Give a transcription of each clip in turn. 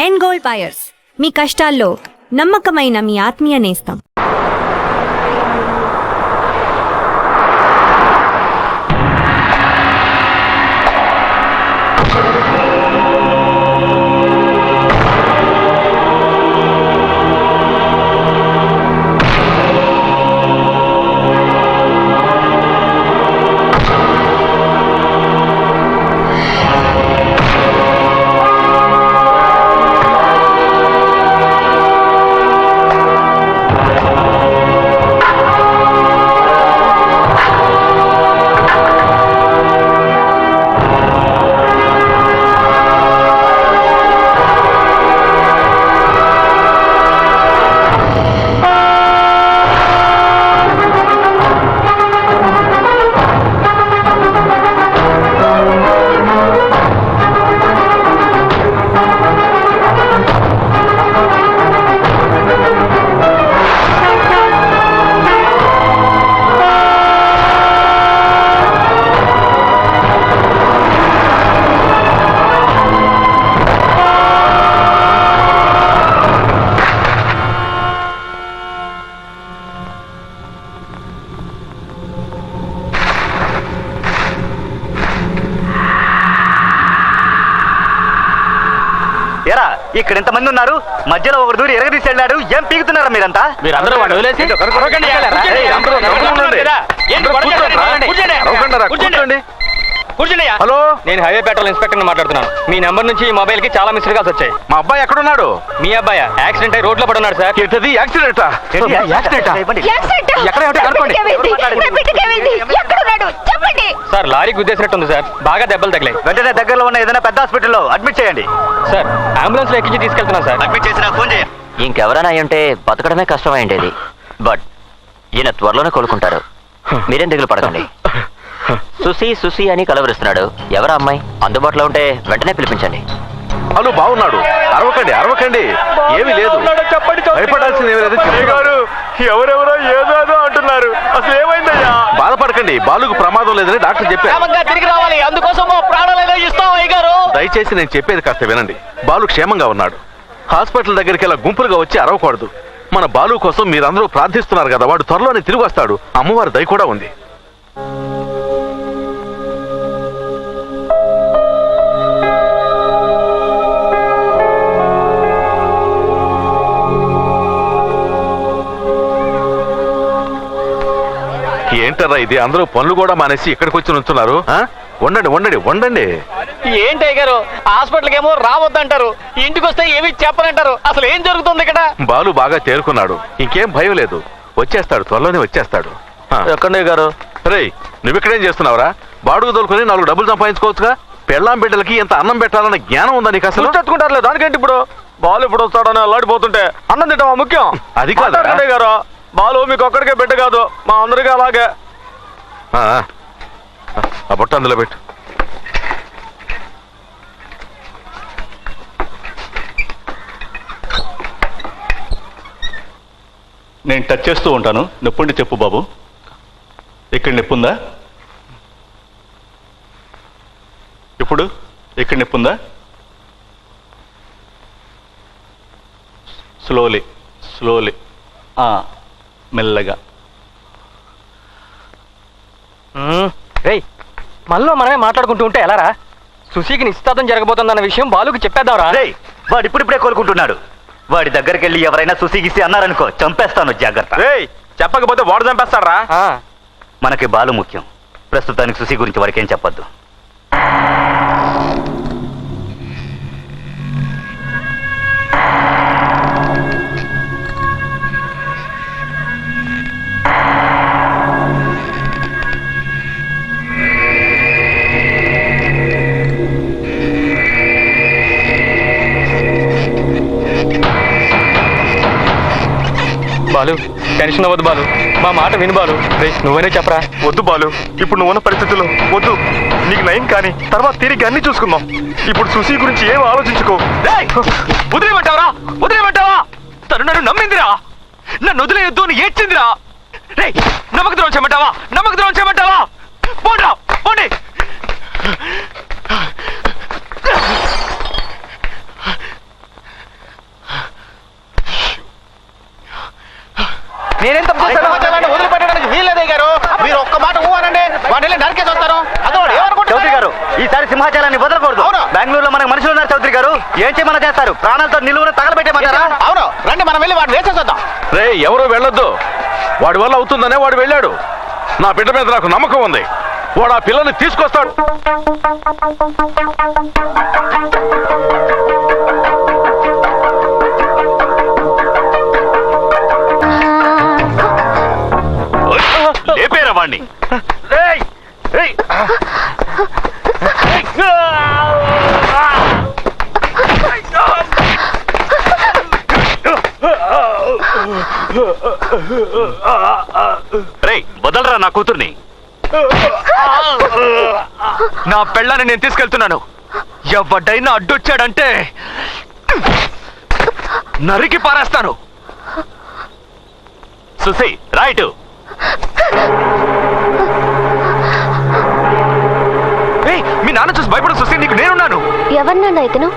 End gold buyers, మీ కష్టాల్లో నమ్మకమైన మీ ఆత్మీయ నేస్తం. ఇక్కడ ఎంతమంది ఉన్నారు? మధ్యలో ఒకరు దూరి ఎరగదీసి వెళ్ళాడు. ఏం పీకుతున్నారా మీరంతా? మీరందరూ వాడు వదిలేసి హలో, నేను హైవే పెట్రోల్ ఇన్స్పెక్టర్ మాట్లాడుతున్నాను. మీ నెంబర్ నుంచి మొబైల్ కి చాలా మిస్డ్ కాల్స్ వచ్చాయి. మా అబ్బాయి ఎక్కడున్నాడు? మీ అబ్బాయి యాక్సిడెంట్ అయి రోడ్ లో పడున్నాడు సార్. ఏంటది? యాక్సిడెంటా? సార్ లారీ గుద్దేసినట్టుంది సార్. బాగా దెబ్బలు తగిలాయి. వెంటనే దగ్గరలో ఉన్న ఏదైనా పెద్ద హాస్పిటల్లో అడ్మిట్ చేయండి. సార్ అంబులెన్స్ లో ఎక్కించి తీసుకెళ్తున్నాను సార్. అడ్మిట్ చేసిన ఫోన్ చేయండి. ఇంకెవరైనా అయ్యుంటే బతకడమే కష్టమైండేది. బట్ ఈయన త్వరలోనే కోలుకుంటారు. మీరేం దిగులు పడకండి. సుసి సుసి అని కలవరిస్తున్నాడు. ఎవరా అమ్మాయి? అందుబాటులో ఉంటే వెంటనే పిలిపించండి. హలో, బాగున్నాడు. అరవకండి అరవకండి, ఏమీ లేదు. భయపడాల్సింది ఏమీ లేదు. ఎవరెవరో ఏదో అంటున్నారు. అసలు ఏమైందయ్యా? బాధపడకండి, బాలుకు ప్రమాదం లేదని డాక్టర్ చెప్పారు. తిరిగి రావాలి, అందుకోసం ప్రాణాలు ఇస్తాం అయ్యగారు. దయచేసి నేను చెప్పేది కాస్త వినండి. బాలు క్షేమంగా ఉన్నాడు. హాస్పిటల్ దగ్గరికి ఇలా గుంపులుగా వచ్చి అరవకూడదు. మన బాలు కోసం మీరందరూ ప్రార్థిస్తున్నారు కదా, వాడు త్వరలోనే తిరిగి వస్తాడు. అమ్మవారి దయ కూడా ఉంది. ఏంటరా ఇది? అందరూ పనులు కూడా మానేసి ఇక్కడికి వచ్చి నుంచున్నారు. వండండి వండండి వండండి. ఏంటి అయ్యగారు, హాస్పిటల్కి ఏమో రావద్దంటారు, ఇంటికి వస్తే ఏమి చెప్పనంటారు. అసలు ఏం జరుగుతుంది ఇక్కడ? బాలు బాగా తేరుకున్నాడు, ఇంకేం భయం లేదు. వచ్చేస్తాడు, త్వరలోనే వచ్చేస్తాడు. ఎక్కడే గారు? రేయ్, నువ్విక్కడేం చేస్తున్నావురా? బాడుగు దొరుకుని 4 డబ్బులు సంపాదించుకోవచ్చుగా. పెళ్ళాం బిడ్డలకి ఎంత అన్నం పెట్టాలన్న జ్ఞానం ఉందా నీకు? అసలు తట్టుకుంటారులే, దానికేంటి ఇప్పుడు? బాలు ఇప్పుడు వస్తాడని అల్లాడిపోతుంటే అన్నం తింటామా ముఖ్యం? అది కాదు గారు, బాలు మీకు ఒక్కడికే బిడ్డ కాదు, మా అందరికీ అలాగే. ఆ బొట్ట అందులో పెట్టు. నేను టచ్ చేస్తూ ఉంటాను. నొప్పుండి చెప్పు బాబు. ఇక్కడ నొప్పుందా? ఇప్పుడు ఇక్కడ నొప్పుందా? స్లోలీ స్లోలీ, మెల్లగా. రేయ్, మనలో మనమే మాట్లాడుకుంటూ ఉంటే ఎలారా? సుశీకి నిశ్చితార్థం జరగబోతుందన్న విషయం బాలుకి చెప్పేద్దాంరా. రేయ్, వాడు ఇప్పుడిప్పుడే కోలుకుంటున్నాడు. వాడి దగ్గరికి వెళ్ళి ఎవరైనా సుశీగిసి అన్నారనుకో, చంపేస్తాను. జాగ్రత్త. రేయ్, చెప్పకపోతే వాడు చంపేస్తాడరా. మనకి బాలు ముఖ్యం. ప్రస్తుతానికి సుశీ గురించి వాడికేం చెప్పొద్దు. బాలు, టెన్షన్ అవ్వద్దు బాలు, మా మాట విను బాలు. రే, నువ్వనే చెప్పరా. వద్దు బాలు, ఇప్పుడు నువ్వున్న పరిస్థితుల్లో వద్దు. నీకు నయం కానీ తర్వాత తిరిగి అన్ని చూసుకుందాం. ఇప్పుడు సుశీ గురించి ఏం ఆలోచించుకో. వదిలేమంటావరా? వదిలేమంటావా? తను నన్ను నమ్మిందిరా, నన్ను వదిలేయొద్దు అని ఏడ్చిందిరా. రే, నమ్మక ద్రోహం చేయమంటావా? నమ్మక ద్రోహం చేయమంటావా? పోండ్రా, పోండి. నేనేం తప్పు చేశాను? సింహాచలాన్ని వదిలిపెట్టడానికి వీల్లేదయ్య గారు. మీరు ఒక్క మాట ఊహనండి, వాటిని నరికేసి వస్తారు. అదో చౌదరి గారు, ఈసారి సింహాచలాన్ని వదలకూడదు. అవును. బెంగళూరులో మనకు మనుషులు ఉన్నారు చౌదరి గారు. ఏం చేయమన్నా చేస్తారు. ప్రాణాలతో నిలువున తగలబెట్టేమంటారా? అవును, రండి మనం వెళ్ళి వాటిని వేసేద్దాం. రే ఎవరు వెళ్ళొద్దు. వాడి వల్ల అవుతుందనే వాడు వెళ్ళాడు. నా బిడ్డ మీద నాకు నమ్మకం ఉంది. వాడు ఆ పిల్లని తీసుకొస్తాడు. లేపేరా వాణ్ణి. రేయ్ వదలరా నా కూతుర్ని. నా పెళ్ళాన్ని నేను తీసుకెళ్తున్నాను. ఎవడైనా అడ్డొచ్చాడంటే నరికి పారేస్తాను. సుసి రైట్. మీ నాన్న చూసి భయపడకు సుసి, నీకు నేనున్నాను. ఎవరినన్నా ఇతను?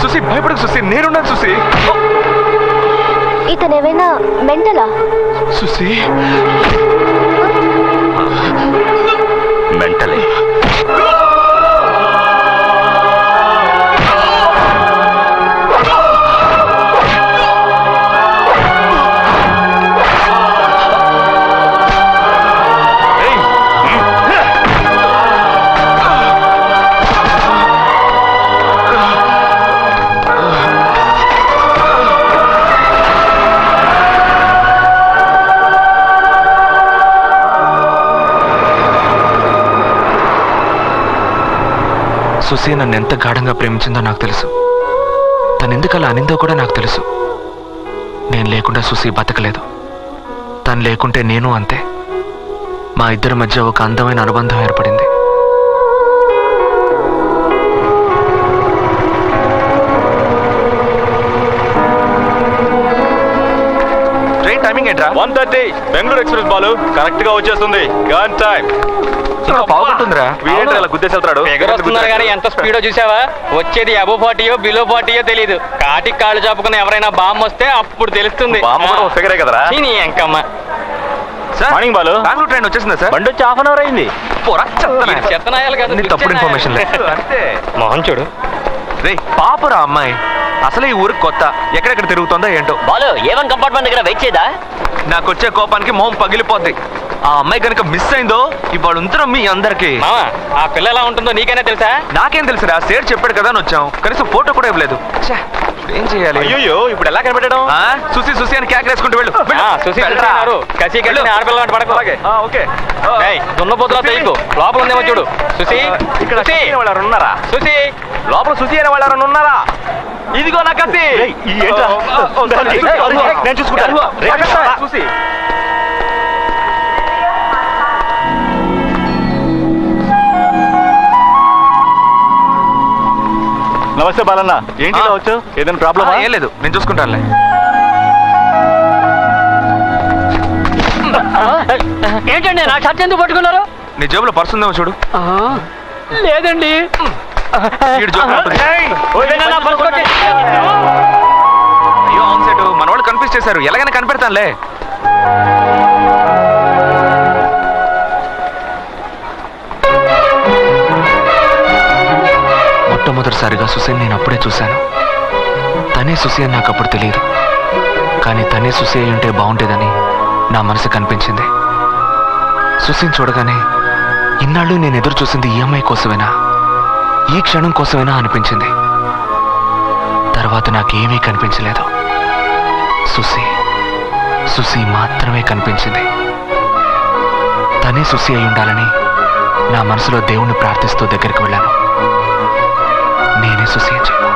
సుసి భయపడకు సుసి, నేనున్నాను సుసి. ఇతనేమైనా మెంటలా? సుసి మెంటలే. సుసి నన్ను ఎంత గాఢంగా ప్రేమించిందో నాకు తెలుసు. తను ఎందుకు అలా అనిందో కూడా నాకు తెలుసు. నేను లేకుండా సుసి బతకలేదు. తను లేకుంటే నేను అంతే. మా ఇద్దరి మధ్య ఒక అందమైన అనుబంధం ఏర్పడింది. ట్రైన్ టైమింగ్ ఏంట్రా? 1:30 బెంగళూరు ఎక్స్ప్రెస్ బాలు కరెక్ట్ గా వచ్చేస్తుంది. Gun time. పావుకుంటుందిరా. వీడేంటి అలా గుద్దేసేళ్తాడు? ఎగరొస్తున్నారు కానీ ఎంత స్పీడో చూసావా? వచ్చేది అబో 40యో బిలో 40యో తెలియదు. కాటికి కాళ్ళు చాపుకుని ఎవరైనా బాంబు వస్తే అప్పుడు తెలుస్తుంది. బామ్మ కూడా ఒక ఫిగరే కదరా. నీ ఎంకమ్మ. మార్నింగ్ బాలు. బెంగళూరు ట్రైన్ వచ్చేసిందా సార్? బండి వచ్చి హాఫ్ అన్ అవర్ అయింది. పోరా, చెత్తనా. చెత్తనాయాలు కదా, నీ తప్పుడు ఇన్ఫర్మేషన్ లేదు. అంతే. మోహన్ చూడు. రే పాపరా అమ్మాయి. అసలు ఈ ఊరికి కొత్త. ఎక్కడెక్కడ తిరుగుతుందో ఏంటో. బాలు ఏవన్ కంపార్ట్మెంట్ దగ్గర వెయిట్ చేయదా? నాకు వచ్చే కోపానికి మొహం పగిలిపోద్ది. ఆ అమ్మాయి కనుక మిస్ అయిందో ఇవాళ ఉంటున్నాం మీ అందరికి. మామా, ఆ పిల్ల ఎలా ఉంటుందో నీకైనా తెలుసా? నాకేం తెలుసురా, సేర్ చెప్పాడు కదా అని వచ్చాం. కనీసం ఫోటో కూడా ఇవ్వలేదు. ఛే, ఏం చేయాలి? అయ్యో ఇప్పుడు ఎలా కనిపెట్టడం? సుసి సుసి అని కేకలేసుకుంటూ వెళ్ళు. సుశీ కసి కసి ఆడపిల్ల అంటే పడకు. ఓకే. దున్నపోతులా తెయ్యకు. లోపల ఉందేమో చూడు. సుశీ, ఇక్కడ సుశీ, సుసి అనే వాళ్ళు ఎవరైనా ఉన్నారా? సుశీ. లోపల సుసి అనే వాళ్ళు ఎవరైనా ఉన్నారా? ఇదిగో నా కత్తి. నేను చూసుకుంటాను. చూసి నమస్తే బాలన్న. ఏంటి ఇలా వచ్చావు? ఏదైనా ప్రాబ్లమా? ఏం లేదు, నేను చూసుకుంటానులే. ఏంటండి నా షర్ట్ ఎందుకు పట్టుకున్నారు? నీ జేబులో పర్సు ఉందేమో చూడు. లేదండి. వీడి జోబులో ఉంటుంది. అయ్యో అవును సెట్, మన వాళ్ళు కన్ఫ్యూజ్ చేశారు. ఎలాగైనా కనిపెడతానులే. మొట్టమొదటిసారిగా సుసేన్ నేను అప్పుడే చూశాను. తనే సుసి అని నాకు అప్పుడు తెలియదు. కానీ తనే సుసి అయి ఉంటే బాగుండేదని నా మనసు కనిపించింది. సుసిని చూడగానే ఇన్నాళ్ళు నేను ఎదురు చూసింది ఈ అమ్మాయి కోసమేనా, ఈ క్షణం కోసమేనా అనిపించింది. తర్వాత నాకేమీ కనిపించలేదు. సుసి సుసి మాత్రమే కనిపించింది. తనే సుసి అయి ఉండాలని నా మనసులో దేవుణ్ణి ప్రార్థిస్తూ దగ్గరికి వెళ్ళాను. నేనే సుసి అని చెప్పు,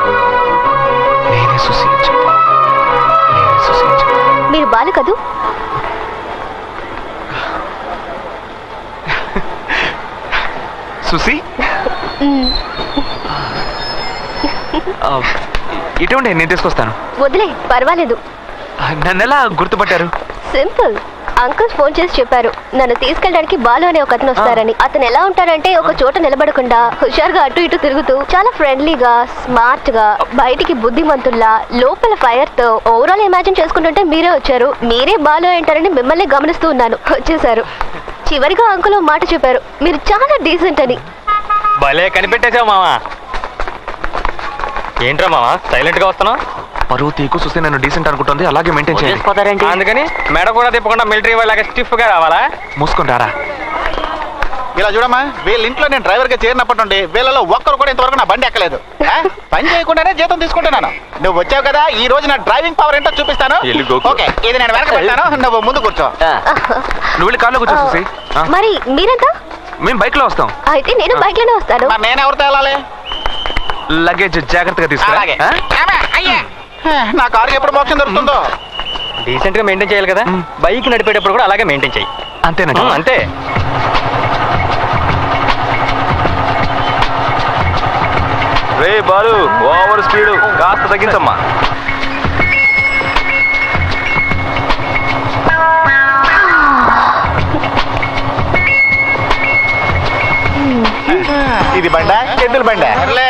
నేనే సుసి అని చెప్పు, నేనే సుసి అని చెప్పు. మీరు బాలు కదూ? సుసి ఇటువంటి నేను తీసుకొస్తాను. వదిలే, పర్వాలేదు. నన్ను ఎలా గుర్తుపట్టారు? సింపుల్. అంకుల్ ఫోన్ చేసి చెప్పారు నన్ను తీసుకెళ్ళడానికి బాలు అనే ఒక అతను వస్తారని. అతను ఎలా ఉంటాడంటే ఒక చోట నిలబడకుండా హుషారుగా అటు ఇటు తిరుగుతూ చాలా ఫ్రెండ్లీగా స్మార్ట్ గా బయటికి బుద్ధిమంతుల్లా లోపల ఫైర్ తో ఓవరాల్ ఇమాజిన్ చేసుకుంటుంటే మీరే వచ్చారు. మీరే బాలు అంటారని మిమ్మల్ని గమనిస్తూ ఉన్నాను. వచ్చేసారు. చివరిగా అంకుల్ మాట చెప్పారు మీరు చాలా డీసెంట్ అని. భలే కనిపెట్టేశావు మావా. ఏంట్రా మావా సైలెంట్ గా వస్తున్నావు? పరువు తీకు సుసి నన్ను డీసెంట్ అనుకుంటుంది, అలాగే మెయింటైన్ చేయాలి. అందుకని మెడ కూడా తిప్పకుండా మిలిటరీ వాళ్ళగా స్టిఫ్ గా రావాలా? మూసుకొని రారా. ఇలా చూడమ్మా, వీళ్ళ ఇంట్లో నేను డ్రైవర్ గా చేరినప్పటి నుండి వీళ్ళలో ఒక్కరు కూడా ఇంతవరకు నా బండి ఎక్కలేదు. పని చేయకుండానే జీతం తీసుకుంటున్నాను. నువ్వు వచ్చావు కదా, ఈ రోజు నా డ్రైవింగ్ పవర్ ఏంటో చూపిస్తాను. ఓకే, ఇది నేను వెనక పెట్టాను, నువ్వు ముందు కూర్చో. నువ్వు వెళ్ళి కార్లో కూర్చో సుసి. మరి మీరంతా? మేము బైక్ లో వస్తాం. అయితే నేను బైక్ లోనే వస్తాను. మరి నేను ఎవరితో వెళ్ళాలి? లగేజ్ జాగ్రత్తగా తీసుకురా. అలాగే. అయ్యా, నా కారు ఎప్పుడు మోక్షం దొరుకుతుందో. డీసెంట్ గా మెయింటైన్ చేయాలి కదా, బైక్ నడిపేటప్పుడు కూడా అలాగే మెయింటైన్ చేయి. అంతేనా? అంతే. రే బాలు, ఓవర్ స్పీడ్ కాస్త తగ్గించమ్మా. ఇది బండా, ఎద్దుల బండా?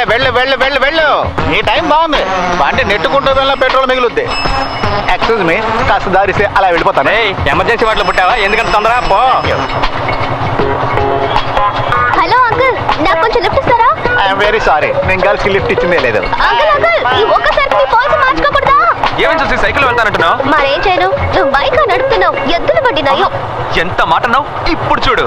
వెళ్ళు వెళ్ళు వెళ్ళు వెళ్ళు, ఈ టైం బాగుంది. బండి నెట్టుకుంటూ వెళ్ళిన పెట్రోల్ మిగులుద్ది. ఎక్స్క్యూజ్ మీ, కాస్త దారిస్తే అలా వెళ్ళిపోతాను. ఎమర్జెన్సీ వాటిలో పుట్టావా? ఎందుకంత తొందర? పో. హలో అంకుల్, నాకు కొంచెం లిఫ్ట్ ఇస్తారా? ఐఎమ్ వెరీ సారీ, నేను గర్ల్స్ కి లిఫ్ట్ ఇచ్చిందే లేదు. అంకుల్ అంకుల్, ఈ ఒక్కసారి మీ పాలసీ మార్చుకోకూడదా? ఏమని చూసి సైకిల్ వెళ్తానంటున్నావు? మరేం చేయను, నువ్వు బైక్ నడుపుతున్నావు, ఎద్దులు బండి నయ్యో. ఎంత మాట అన్నావు? ఇప్పుడు చూడు.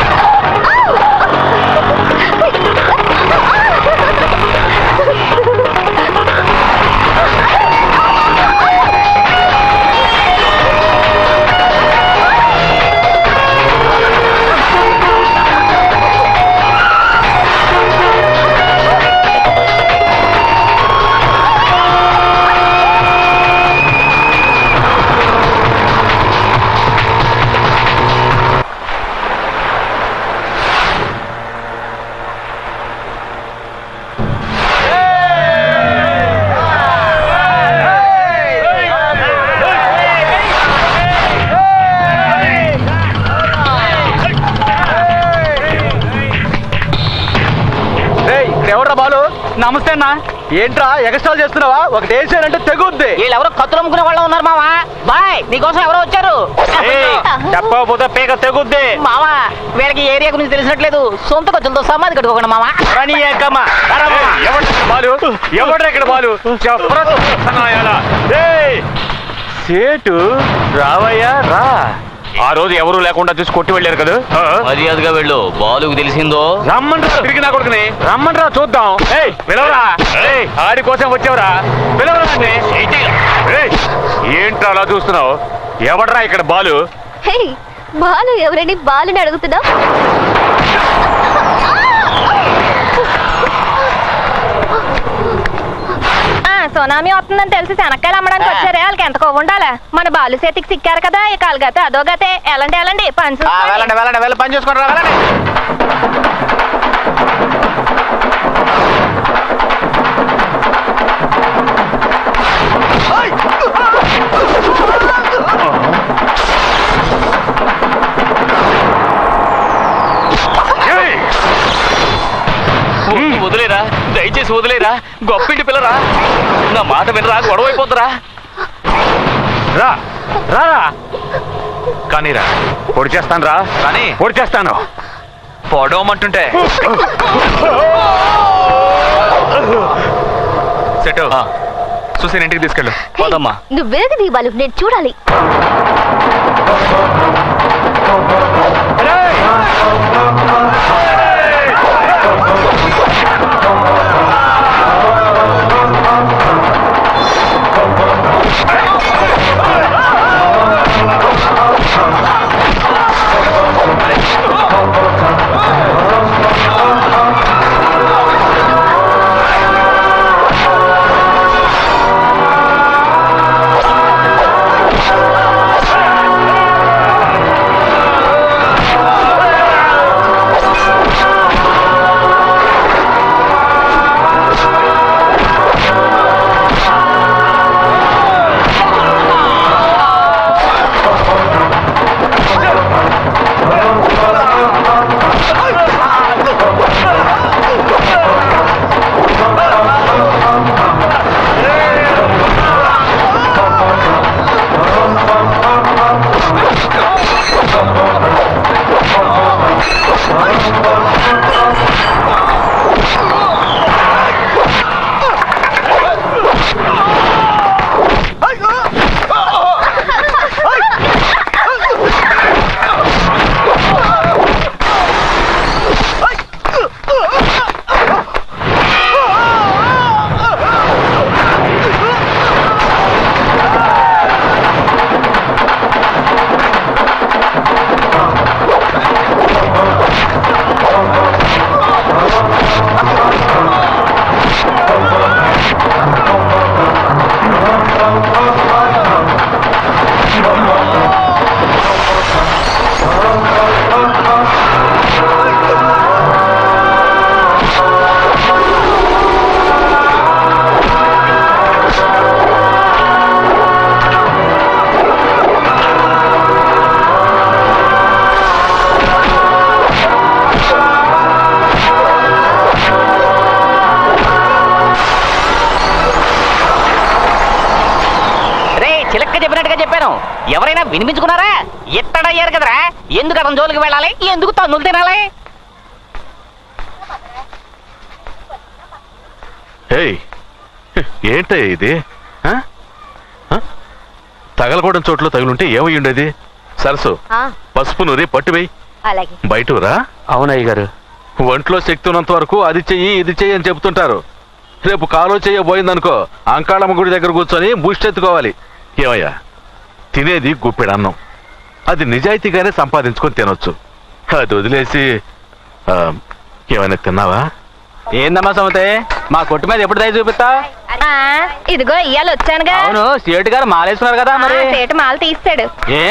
ఎవడ్రా బాలు? నమస్తే అన్న. ఏంట్రా ఎగస్ట్రాల్ చేస్తున్నావా? ఒక దేశాలంటే తెగుద్ది. వీళ్ళెవరో కత్తులు అమ్ముకునే వాళ్ళు ఉన్నారు మావా. బాయ్, నీకోసం ఎవరో వచ్చారు. చెప్పకపోతే పీక తెగుద్ది. మావా, వీళ్ళకి ఏరియా గురించి తెలిసినట్లేదు. సొంత ఖర్చులతో సమాధి కట్టుకోకుండా మావా. ఎవడ్రా ఇక్కడ బాలు? సేటు రావయ్యా రా. ఆ రోజు ఎవరు లేకుండా చూసి కొట్టి వెళ్ళారు కదా. మర్యాదగా వెళ్ళు, బాలుకు తెలిసిందో. రమ్మండ్రా, తిరిగి నా కొడుకుని రమ్మండ్రా చూద్దాం. పిలవరా, ఆడి కోసం వచ్చావురా, పిలవరా. ఏంట్రా అలా చూస్తున్నావు? ఎవడ్రా ఇక్కడ బాలు? హే, బాలు ఎవరని బాలుని అడుగుతున్నా? సునామీ వస్తుందని తెలిసి శనక్కాయలు అమ్మడానికి వచ్చారే, వాళ్ళకి ఎంత కొవ్వు ఉండాలా? మన బాలు చేతికి సిక్కారు కదా, ఇక అలాగతే అదో గతే. ఎలాంటి పని వెళ్ళండి వెళ్ళండి, వెళ్ళి పని చూసుకోండి. వెళ్ళండి. వదిలేరా, దయచేసి వదిలేరా. గొప్పింటి పిల్లరా, నా మాట వినరా, గొడవ అయిపోతురా. రా రా కానీ రా, పొడి చేస్తాను రా. కానీ పొడి చేస్తాను. పొడవమంటుంటే సెట్ చూసి ఇంటికి తీసుకెళ్ళు. పోదమ్మా. నువ్వు వేగది బాలు, నేను చూడాలి. చిలక్క చెప్పినట్టుగా చెప్పాను. ఎవరైనా వినిపించుకున్నారా? ఎత్తడయ్యారు కదరా, ఎందుకు అతని జోలికి వెళ్ళాలి, ఎందుకు తన్నులు తినాలి? ఏయ్ ఏంటే ఇది ఆ? ఆ? తగలకూడని చోట్ల తగులుంటే ఏమై ఉండేది? సరసు పసుపు నూరి పట్టువేయి. అలాగే. బయటరా. అవునయ్య గారు. ఒంట్లో శక్తి ఉన్నంత వరకు అది చెయ్యి ఇది చెయ్యి అని చెప్తుంటారు. రేపు కాలో చెయ్యబోయిందనుకో అంకాళమ్మ గుడి దగ్గర కూర్చొని ముష్టెత్తుకోవాలి. ఏమయ్యా, తినేది గుప్పెడు అన్నం, అది నిజాయితీగానే సంపాదించుకొని తినొచ్చు. అది వదిలేసి ఏమైనా తిన్నావా? ఏందమ్మా సమతే, మా కొట్టు మీద ఎప్పుడు దయ చూపిస్తా? ఇదిగో ఇయ్యాలి వచ్చానుగా. అవును, సేటు గారు మాలేసుకున్నారు కదా మరి. సేటు మాల తీస్తాడు. ఏ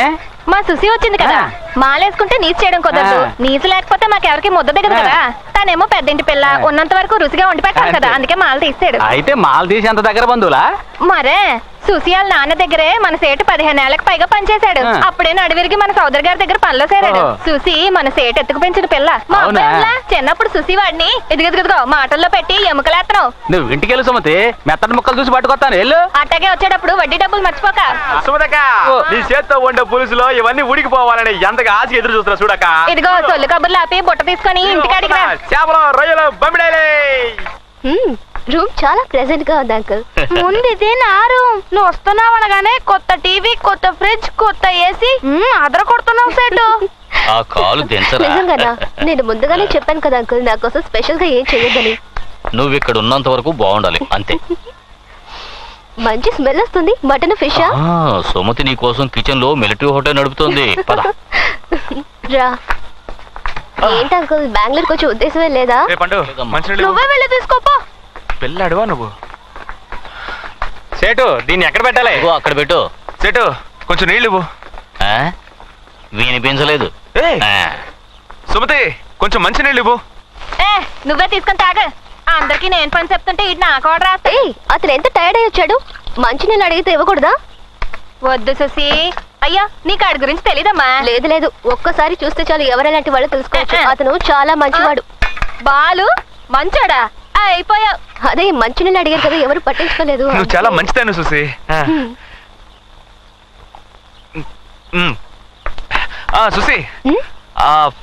మా సుసి వచ్చింది కదా, మాలేసుకుంటే నీసు చేయడం కుదరదు. నీసు లేకపోతే మాకెవరికి ముద్ద దిగదు కదా. తనేమో పెద్దింటి పిల్ల, ఉన్నంత వరకు రుచిగా వండి పెట్టాలి కదా, అందుకే మాల తీస్తాడు. అయితే మాల తీసి అంత దగ్గర బంధువులా? మరే సుసి వాళ్ళ నాన్న దగ్గరే మన సేటు 15 ఏళ్లకు పైగా పనిచేశాడు. అప్పుడే నడివిరిగి మన సోదరు గారి దగ్గర పనిలో చేరాడు. సుసి మన సేటు ఎత్తుకు పెంచిన పిల్ల. మా అబ్బాయిలా చిన్నప్పుడు సుసి వాడిని ఇదిగో మాటల్లో పెట్టి ఎముకలేస్తున్నావు. నువ్వు ఇంటికి వెళ్ళు సుమతి, మెత్తటి ముక్కలు చూసి పట్టుకొస్తాను వెళ్ళు. అట్టాగే వచ్చేటప్పుడు వడ్డీ డబ్బులు మర్చిపోక. సుమతక్క, నీ చేత్తో వండే పులుసులో ఇవన్నీ ఉడికిపోవాలని ఎంతగా ఆశ ఎదురు చూస్తున్నా చూడక. ఇదిగో సొల్లు కబుర్లు ఆపి బుట్ట తీసుకొని ఇంటికాడికి రా. చేపలు రొయ్యలు బొమ్మిడాయలే. రూమ్ చాలా ప్రెజెంట్ గా ఉంది అంకుల్. ముందు ఇది నా రూమ్. నువ్వు వస్తున్నావు అనగానే కొత్త టీవీ, కొత్త ఫ్రిడ్జ్, కొత్త ఏసీ అదర కొడుతున్నావు సేటు. ఆ కాలు దించరా. నిజంగానా? నేను ముందుగానే చెప్పాను కదా అంకుల్, నా కోసం స్పెషల్ గా ఏం చేయొద్దని. నువ్వు ఇక్కడ ఉన్నంత వరకు బాగుండాలి అంతే. మంచి స్మెల్ వస్తుంది. మటన్ ఫిషా? సుమతి నీ కోసం కిచెన్ లో మిలిటరీ హోటల్ నడుపుతుంది. పద. రా. ఏంటి అంకుల్, బెంగళూరుకి వచ్చే ఉద్దేశమే లేదా? నువ్వే వెళ్ళి తీసుకోపో. పెళ్ళాడువా నువ్వు? సేటు, దీన్ని ఎక్కడ పెట్టాలి? అక్కడ పెట్టు. సేటు కొంచెం నీళ్ళు ఇవ్వు. వినిపించలేదు. సుమతి కొంచెం మంచి నీళ్ళు ఇవ్వు. నువ్వే తీసుకొని తాగ. అందరికి నేను పని చెప్తుంటే ఇటు నాకు ఆర్డర్ రాస్తే. అతను ఎంత టైర్డ్ అయ్యి వచ్చాడు, మంచినీళ్ళు అడిగితే ఇవ్వకూడదా? వద్దు సుసి. అయ్యా నీకు ఆడి గురించి తెలీదమ్మా. లేదు, ఒక్కసారి చూస్తే చాలు ఎవరెలాంటి వాళ్ళు తెలుసుకోవచ్చు. అతను చాలా మంచివాడు. బాలు మంచోడా? అయిపోయావు. అదే మంచినీళ్ళు అడిగారు కదా, ఎవరు పట్టించుకోలేదు. నువ్వు చాలా మంచిదాన్ని సుసి. సుసి,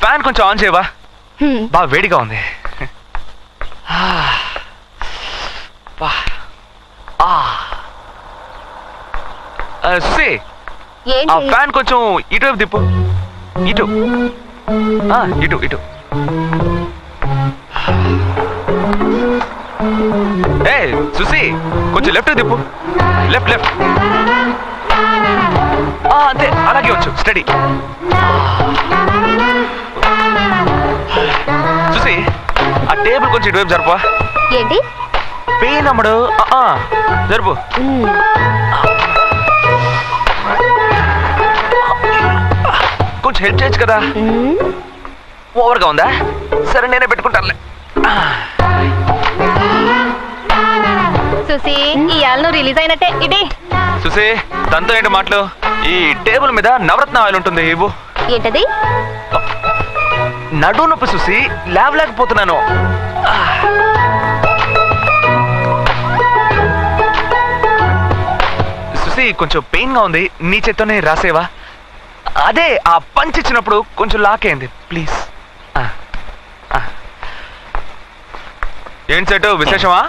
ఫ్యాన్ కొంచెం ఆన్ చేయవా? బాగా వేడిగా ఉంది. సుసి, ఆ ఫ్యాన్ కొంచెం ఇటువైపు తిప్పు. ఇటు ఇటు ఇటు. ఏ సుసి, కొంచెం లెఫ్ట్ తిప్పు. Left left. అంతే, అలాగే వచ్చు. స్టడీ. సుసి, ఆ టేబుల్ కొంచెం ఇటువైపు జరుపా. ఏంటి పెయిన్ అమ్మడు. జరుపు. కొంచెం హెల్ప్ చేయొచ్చు కదా. ఓవర్గా ఉందా? సరే నేనే పెట్టుకుంటానులే. సుసి, ఇవాళ నువ్వు రిలీజ్ అయినట్టే. ఇది సుసి, దాంతో ఏంటి మాటలు? ఈ టేబుల్ మీద నవరత్న ఆయిల్ ఉంటుంది, ఇవ్వు. ఏంటది? నడు నొప్పి సుసి, లేవలేకపోతున్నాను. సుసి, కొంచెం పెయిన్ గా ఉంది, నీ చేత్తోనే రాసేవా? అదే ఆ పంచ్ ఇచ్చినప్పుడు కొంచెం లాక్ అయింది, ప్లీజ్. ఏంటి సెట్, విశేషమా?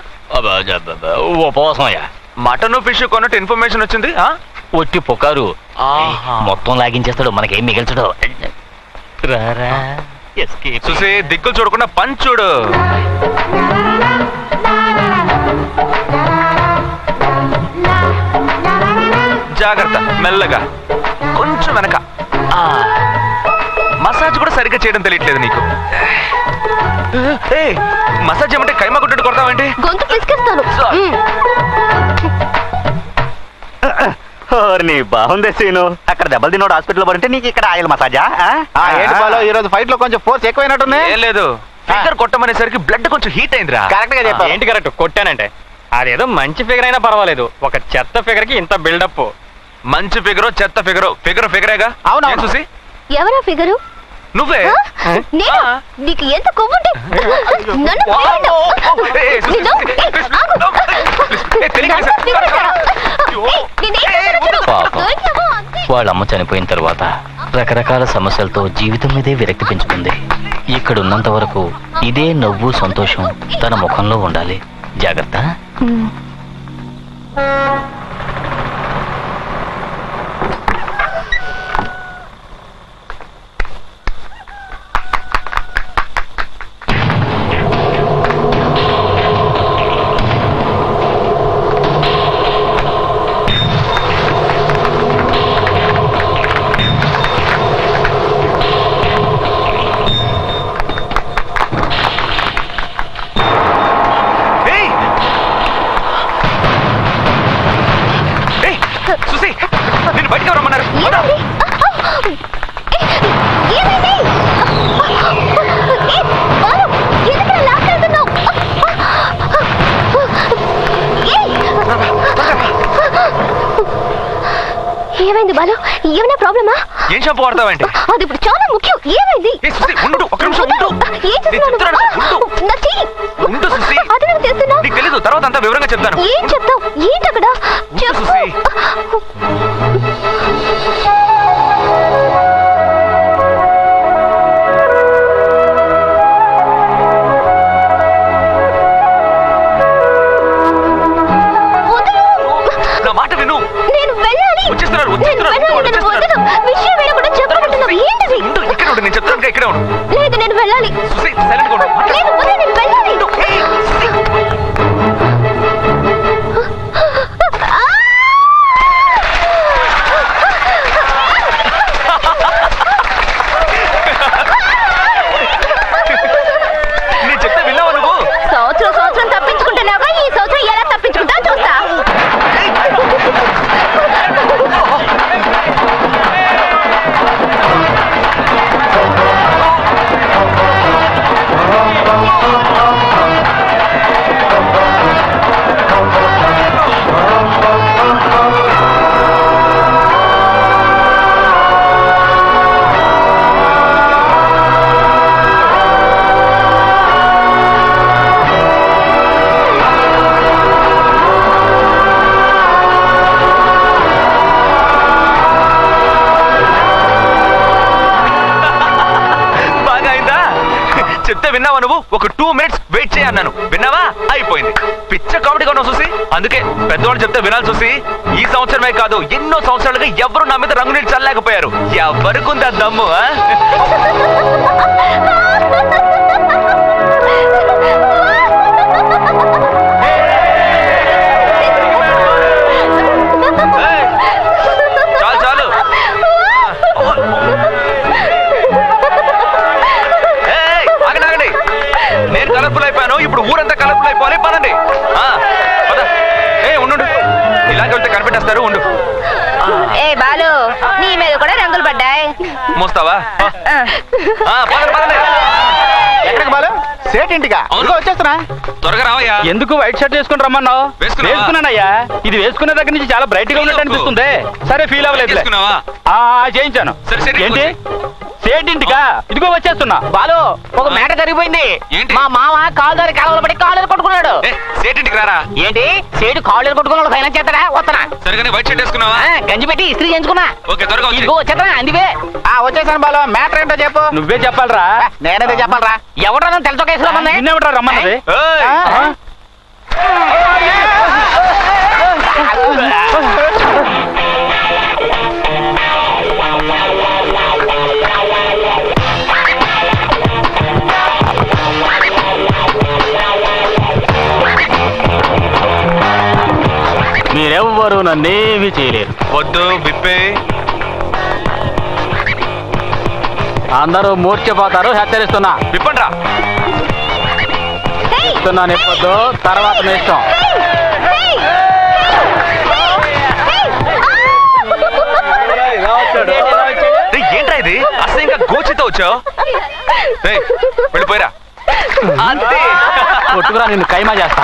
ఉపవాసమయ్యా. మటన్ ఫిష్ కొన్నట్టు ఇన్ఫర్మేషన్ వచ్చింది. ఒట్టి పొకారు మొత్తం లాగించేస్తాడు, మనకేం మిగిల్చడు. చూసి దిక్కులు చూడకుండా పంచ్ చూడు. జాగ్రత్త, మెల్లగా కొంచెం వెనక. మసాజ్ కూడా సరిగ్గా చేయడం తెలియట్లేదు నీకు. మసాజ్ ఏమంటే కైమా కొట్టట్టు కొడతావేంటి? గొంతు పిసికేస్తాను. బాగుంది సీను. అక్కడ దెబ్బలు తినోడు హాస్పిటల్ పడితే నీకు ఇక్కడ ఆయిల్ మసాజా? ఈ రోజు ఫైట్ లో కొంచెం ఫోర్స్ ఎక్కువైనట్టుంది. ఏం లేదు, ఫిగర్ కొట్టమనేసరికి బ్లడ్ కొంచెం హీట్ అయిందిరా. కరెక్ట్ గా చెప్పావు. ఏంటి కరెక్ట్? కొట్టానంటే అదేదో మంచి ఫిగర్ అయినా పర్వాలేదు, ఒక చెత్త ఫిగర్ కి ఇంత బిల్డప్. మంచి ఫిగరో చెత్త ఫిగరో, ఫిగరేగా. అవునా చూసి? ఎవరా ఫిగరు? నువ్వే. నీకు ఎంత కొవ్వుంటే వాళ్ళ అమ్మ చనిపోయిన తర్వాత రకరకాల సమస్యలతో జీవితం మీదే విరక్తి పెంచుకుంది. ఇక్కడ ఉన్నంత వరకు ఇదే నవ్వు సంతోషం తన ముఖంలో ఉండాలి. జాగ్రత్త. సుసి నేను బయటకు రమ్మన్నారు. ఏమైంది బాలు? ఏమైనా ప్రాబ్లమా? ఏం షాంపూ వాడతావంటే? అది ఇప్పుడు చాలా ముఖ్యం. ఏమైంది? ఒక్క నిమిషం ఉండు. ఏం చేస్తున్నావు? నా చెయ్యి. ఉండు సుసి. అది నాకు తెలుసునా? నీకు తెలీదు, తర్వాత అంతా వివరంగా చెప్తాను. ఏం చెప్తావు? ఏంటి అక్కడ? చెప్పు. సుసి. నా మాట విను. నేను వెళ్ళాలి. వచ్చేస్తున్నారు. విషయం వినకుండా చెప్పమంటున్నావు. ఏంటిది? ఇక్కడ ఉండు, నేను చెప్తాను. ఇక్కడే ఉండు. లేదు, నేను వెళ్ళాలి. సుసి సైలెంట్ గా ఉండు. లేదు, వదిలేయ్, నేను వెళ్ళాలి. నేను చెప్తే విన్నావా నువ్వు? సంవత్సరం తప్పించుకుంటున్నావుగా, ఈ సంవత్సరం ఎలా తప్పించుకుంటా చూస్తా. చెప్తే విన్నావా నువ్వు? ఒక 2 minutes వెయిట్ చేయన్నాను, విన్నావా? అయిపోయింది. పిచ్చ కామెడీగా ఉన్నావు చూసి. అందుకే పెద్దవాళ్ళు చెప్తే వినాలి చూసి. ఈ సంవత్సరమే కాదు, ఎన్నో సంవత్సరాలుగా ఎవరు నా మీద రంగు నీళ్ళు చల్లలేకపోయారు. ఎవరికుందా దమ్ము? చాలు చాలు. ఆగండి. నేను కలర్ఫుల్ అయిపోయాను, ఇప్పుడు ఊరంతా కలర్ఫుల్ అయిపోవాలి. పదండి. ఉండు, ఇలాగే వెళ్తే కనిపెట్టేస్తారు. ఉండు. ఏ బాలు, నీ మీద కూడా రంగులు పడ్డాయి. మోస్తావా? పదండి. ఎక్కడికి బాలు? సేటింటిగా వచ్చేస్తున్నా. త్వరగా రావయ్యా. ఎందుకు వైట్ షర్ట్ వేసుకుని రమ్మన్నావు? వేసుకున్నానయ్యా. ఇది వేసుకునే దగ్గర నుంచి చాలా బ్రైట్ గా ఉన్నట్టు అనిపిస్తుంది. సరే, ఫీల్ అవ్వలేదు. చేయించాను. ఏంటి సేటింటిగా? ఇదిగో వచ్చేస్తున్నా. బాలు, ఒక మేట జరిగిపోయింది. మా మామ కాలు దారి కాలువలో పడి కాళ్ళు కొట్టుకున్నాడు. సేటింటికి రారా. ఏంటి సేటు కాళ్ళు కొట్టుకున్నాడు? ఫైనాన్స్ చేస్తాడా? వస్తానా? సరిగానే వైట్ షర్ట్ వేసుకున్నావా? గంజి పెట్టి ఇస్త్రీ చేయించుకున్నా. ఓకే, త్వరగా ఇదిగో వచ్చేస్తానా? అందువే వచ్చేసాను బాలు. మ్యాటర్ ఏంటో చెప్పు. నువ్వే చెప్పాలరా. నేనేదే చెప్పాలరా? ఎవడన్నా తెలుసో కేసులో నిన్నెవడరా రమ్మన్నది? మీరెవ్వరూ నన్నేమీ చేయలేరు. వద్దు, విప్పే. అందరూ మూర్ఛపోతారు. హెచ్చరిస్తున్నా. విప్పండ్రా. చెప్తున్నాను, ఇప్పొద్దు. తర్వాత మీ ఇష్టం. ఏంట్రా ఇది? అసలు ఇంకా గోచితో వచ్చావు? వెళ్ళిపోయిరా. అంతే. కొట్టుకురా, నిన్ను కైమా చేస్తా.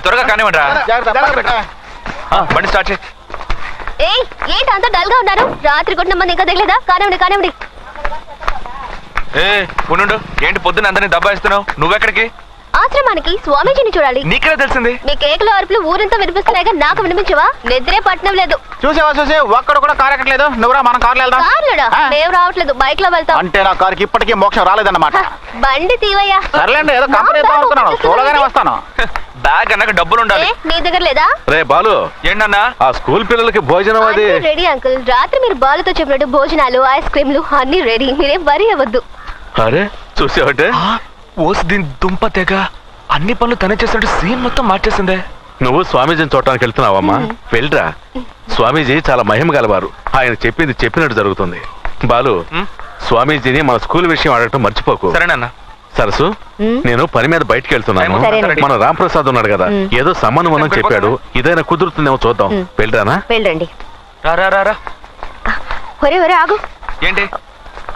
త్వరగా కానివ్వండిరా. బండి స్టార్ట్ చేయి. ఏంటి అంత డల్ గా ఉన్నారు? రాత్రి కొట్టిన మంది ఇంకా తగలేదా? కానివ్వండి. ఉండు. ఏంటి పొద్దున్న అందరినీ దబ్బాయిస్తున్నావు? నువ్వెక్కడికి? ఆశ్రమానికి స్వామీజీని చూడాలి. నీకెలా తెలిసింది? మీ కేకుల అరుపులు ఊరంతా వినిపిస్తున్నాయిగా, నాకు వినిపించవా? నిద్రే పట్టణం లేదు. చూసావా చూసి ఒక్కడు కూడా కారు ఎక్కట్లేదు. నువ్వురా మనం కార్లో వెళ్దాం. కార్లోడా? మేము రావట్లేదు, బైక్ లో వెళ్తాం. అంటే నా కారుకి ఇప్పటికీ మోక్షం రాలేదన్నమాట. బండి తీవయ్యా. సర్లేండి, ఏదో కంపెనీ అనుకున్నాను, చూడగానే వస్తాను. బ్యాగ్ అన్నాక డబ్బులు ఉండాలి. మీ దగ్గర లేదా? రే బాలు, ఏంటన్నా? ఆ స్కూల్ పిల్లలకి భోజనం అది రెడీ అంకుల్. రాత్రి మీరు బాలుతో చెప్పినట్టు భోజనాలు, ఐస్ క్రీమ్లు అన్ని రెడీ. మీరేం వరి అవ్వద్దు. అరే చూసావటే, ఓసి దీని దుంప తెగ అన్ని పనులు తనే చేసినట్టు సీన్ మొత్తం మార్చేసిందే. నువ్వు స్వామీజీని చూడటానికి వెళ్తున్నావమ్మా? వెళ్ళరా, స్వామీజీ చాలా మహిమ గలవారు. ఆయన చెప్పింది చెప్పినట్టు జరుగుతుంది. బాలు, స్వామీజీని మన స్కూల్ విషయం అడగటం మర్చిపోకు. సరేనన్నా. సరసు, నేను పని మీద బయటికి వెళ్తున్నాను. సరేనండి. మన రాంప్రసాద్ ఉన్నాడు కదా, ఏదో సంబంధం అని చెప్పాడు. ఇదైనా కుదురుతుందేమో చూద్దాం. వెళ్ళరానా? వెళ్ళండి. రా. ఒరే ఒరే ఆగు. ఏంటి?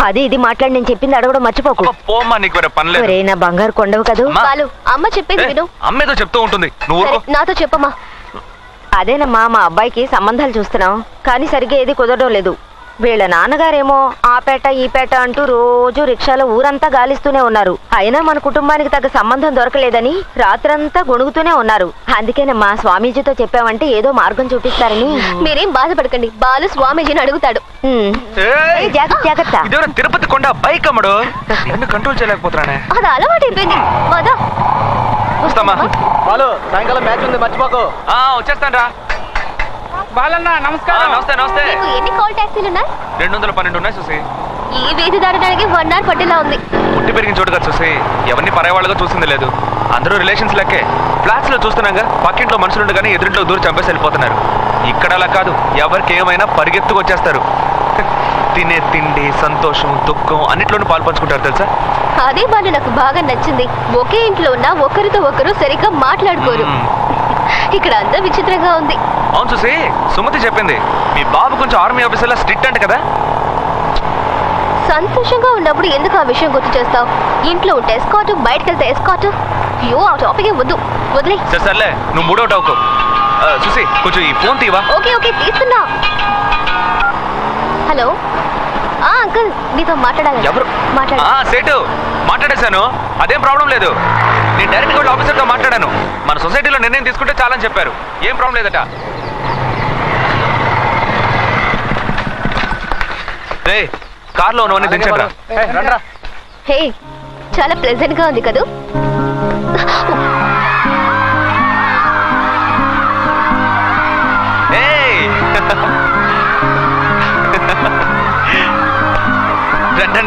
అది ఇది మాట్లాడి నేను చెప్పింది అడగడం మర్చిపోకు. అబ్బా, పోమ్మా, నీకు వేరే పని లేదు. ఒరే నా బంగారు కొండవు కదూ. అమ్మా. బాలు, అమ్మ చెప్పేది విను. అమ్మేదో చెప్తూ ఉంటుంది, నువ్వు సరే, ఊరుకో. నాతో చెప్పమ్మా. అదేనమ్మా, మా అబ్బాయికి సంబంధాలు చూస్తున్నాం, కానీ సరిగ్గా ఏది కుదరడం లేదు. వీళ్ళ నాన్నగారేమో ఆ పేట ఈ పేట అంటూ రోజు రిక్షాలో ఊరంతా గాలిస్తూనే ఉన్నారు. అయినా మన కుటుంబానికి తగ్గ సంబంధం దొరకలేదని రాత్రంతా గొణుగుతూనే ఉన్నారు. అందుకేనమ్మా స్వామీజీతో చెప్పామంటే ఏదో మార్గం చూపిస్తారని. మీరేం బాధపడకండి, బాలు స్వామీజీని అడుగుతాడు. ఏయ్, జాగ్రత్త. ఇదేమన్నా తిరుపతి కొండ బైక్ అమ్మడు, నిన్ను కంట్రోల్ చేయలేకపోతున్నానే. అది అలవాటు అయిపోయింది. వదా వస్తామా? బాలు, సాయంకాలం మ్యాచ్ ఉంది, మర్చిపోకు. వచ్చేస్తాను రా. బాలన్న నమస్కారం. నమస్తే. నీకు ఎన్ని కాల్ ట్యాక్సీలు ఉన్నాయి? 212 ఉన్నాయి చూసి. ఈ వీధి దాటడానికి 1 hour పట్టేలా ఉంది. పుట్టి పెరిగిన చోటు కదా చూసి, ఎవరిని పరాయవాళ్ళగా చూసింది లేదు. అందరూ రిలేషన్స్ లెక్కే. ఫ్లాట్స్ లో చూస్తున్నాగా, పక్కింట్లో మనుషులుండు కానీ ఎదురింట్లో దూరం చంపేసి వెళ్ళిపోతున్నారు. ఇక్కడ అలా కాదు, ఎవరికి ఏమైనా పరిగెత్తుకు వచ్చేస్తారు. తినే తిండి, సంతోషం, దుఃఖం అన్నిట్లోనూ పాలు పంచుకుంటారు తెలుసా. అదే బాలు నాకు బాగా నచ్చింది. ఒకే ఇంట్లో ఉన్న ఒకరితో ఒకరు సరిగ్గా మాట్లాడుకోరు. ఇక్కడ అంతా విచిత్రంగా ఉంది. అవును చూసి, సుమతి చెప్పింది మీ బాబు కొంచెం ఆర్మీ ఆఫీసర్లా స్ట్రిక్ట్ అంట కదా. సంతోషంగా ఉన్నప్పుడు ఎందుకు ఆ విషయం గుర్తు చేస్తావు? ఇంట్లో ఉంటే ఎస్కాట్, బయటకు వెళ్తే ఎస్కాట్. అయ్యో, ఆ టాపిక్ వద్దు, వదిలే. సర్లే, నువ్వు మూడోటి అవుకో. చూసి కొంచెం ఈ ఫోన్ తీవా. ఓకే తీస్తున్నా. హలో, అంకుల్, నీతో మాట్లాడాలి. ఎవరు? మాట్లాడు. సేటు మాట్లాడేశాను, అదేం ప్రాబ్లం లేదు. నేను డైరెక్ట్ గా ఆఫీసర్తో మాట్లాడాను. మన సొసైటీలో నిర్ణయం తీసుకుంటే చాలని చెప్పారు. ఏం ప్రాబ్లం లేదట. రే, కార్లో ఉన్నవన్నీ దించండి రా. హే, చాలా ప్లెజెంట్ గా ఉంది కదూ.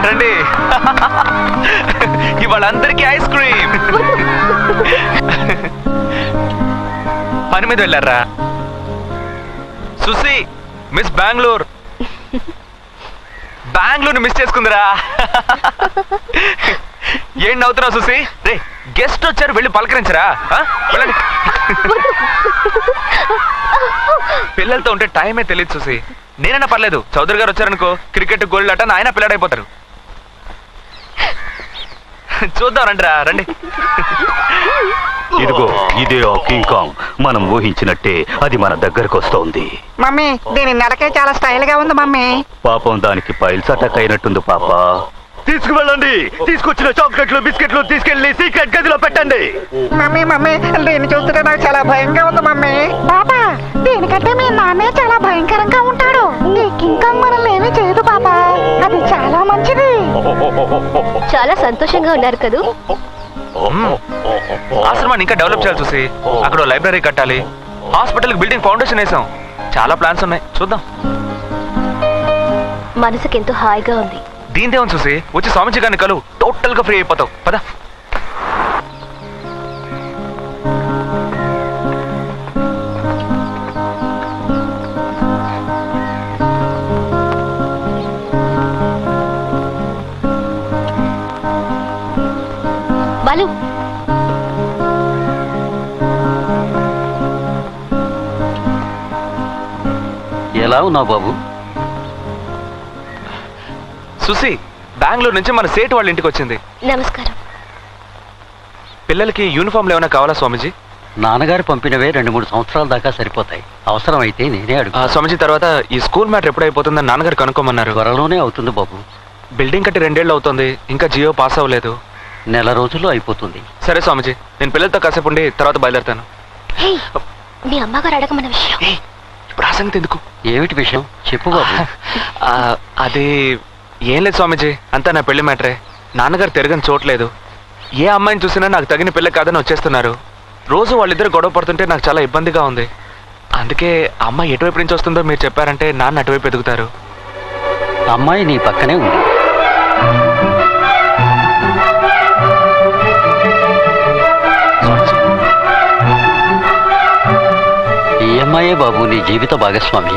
రండి ఇవాళ అందరికీ ఐస్ క్రీమ్. పని మీద వెళ్ళారా సుసి? మిస్ బెంగళూరు మిస్ చేసుకుందిరా. ఏం నవ్వుతున్నావు సుసి? రే, గెస్ట్ వచ్చారు, వెళ్ళి పలకరించరా. వెళ్ళండి. పిల్లలతో ఉంటే టైమే తెలియదు సుసి. నేనైనా పర్లేదు, చౌదరి గారు వచ్చారనుకో, క్రికెట్ గోల్డ్ ఆట ఆయన పిల్లాడైపోతారు. చూద్దాం రండి. ఇదిగో ఇదే ఆ కింగ్ కాంగ్. మనం ఊహించినట్టే అది మన దగ్గరకు వస్తోంది. మమ్మీ, దీని నడకే చాలా స్టైల్ గా ఉంది మమ్మీ. పాపం దానికి పైల్స్ అటాక్ అయినట్టుంది పాప. తీసుకువెళ్ళండి. తీసుకొచ్చిన చాక్లెట్లు బిస్కెట్లు తీసుకెళ్లి సీక్రెట్ గదిలో పెట్టండి. మమ్మీ, దీన్ని చూస్తుంటే నాకు చాలా భయంగా ఉంది మమ్మీ. బాబా, దీనికంటే మీ నాన్నే చాలా భయంకరంగా ఉంటాడు. ఈ కింగ్ కాంగ్ మనల్ని ఏమీ చేయదు బాబా, అది చాలా మంచిది. చాలా సంతోషంగా ఉన్నారు కదూ. ఆశ్రమాన్ని ఇంకా డెవలప్ చేయాలి చూసి. అక్కడ లైబ్రరీ కట్టాలి, హాస్పిటల్ బిల్డింగ్ ఫౌండేషన్ వేసాం. చాలా ప్లాన్స్ ఉన్నాయి, చూద్దాం. మనసుకి ఎంతో హాయిగా ఉంది. దీందేమో చూసి, వచ్చి స్వామిజీ గారిని కలు, టోటల్ గా ఫ్రీ అయిపోతావు. పద. బాలు, ఎలా ఉన్నావు బాబు? సుసి, బెంగళూరు నుంచి మన సేటు వాళ్ళ ఇంటికి వచ్చింది. నమస్కారం. పిల్లలకి యూనిఫామ్లు ఏమైనా కావాలా స్వామిజీ? నాన్నగారు పంపినవే 2-3 సంవత్సరాల దాకా సరిపోతాయి. అవసరమైతే నేనే అడుగు. స్వామిజీ, తర్వాత ఈ స్కూల్ మ్యాటర్ ఎప్పుడైపోతుందని నాన్నగారు కనుక్కోమన్నారు. త్వరలోనే అవుతుంది బాబు. బిల్డింగ్ కట్టి 2 ఏళ్ళు అవుతుంది, ఇంకా జియో పాస్ అవ్వలేదు. నెల రోజుల్లో అయిపోతుంది. సరే స్వామిజీ, నేను పిల్లలతో కాసేపు ఉండి తర్వాత బయలుదేరుతాను. హే, మీ అమ్మగారు అడగమన్న విషయం. ఇప్పుడు ఆ సంగతి ఎందుకు? ఏమిటి విషయం చెప్పు బాబు. అది ఏం లేదు స్వామిజీ, అంతా నా పెళ్లి మ్యాటరే. నాన్నగారు తిరగని చోట్లేదు. ఏ అమ్మాయిని చూసినా నాకు తగిన పిల్ల కాదని వచ్చేస్తున్నారు. రోజు వాళ్ళిద్దరు గొడవ పడుతుంటే నాకు చాలా ఇబ్బందిగా ఉంది. అందుకే అమ్మాయి ఎటువైపు నుంచి వస్తుందో మీరు చెప్పారంటే నాన్న అటువైపు ఎదుగుతారు. అమ్మాయి నీ పక్కనే ఉంది. ఈ అమ్మాయే బాబు నీ జీవిత భాగస్వామి.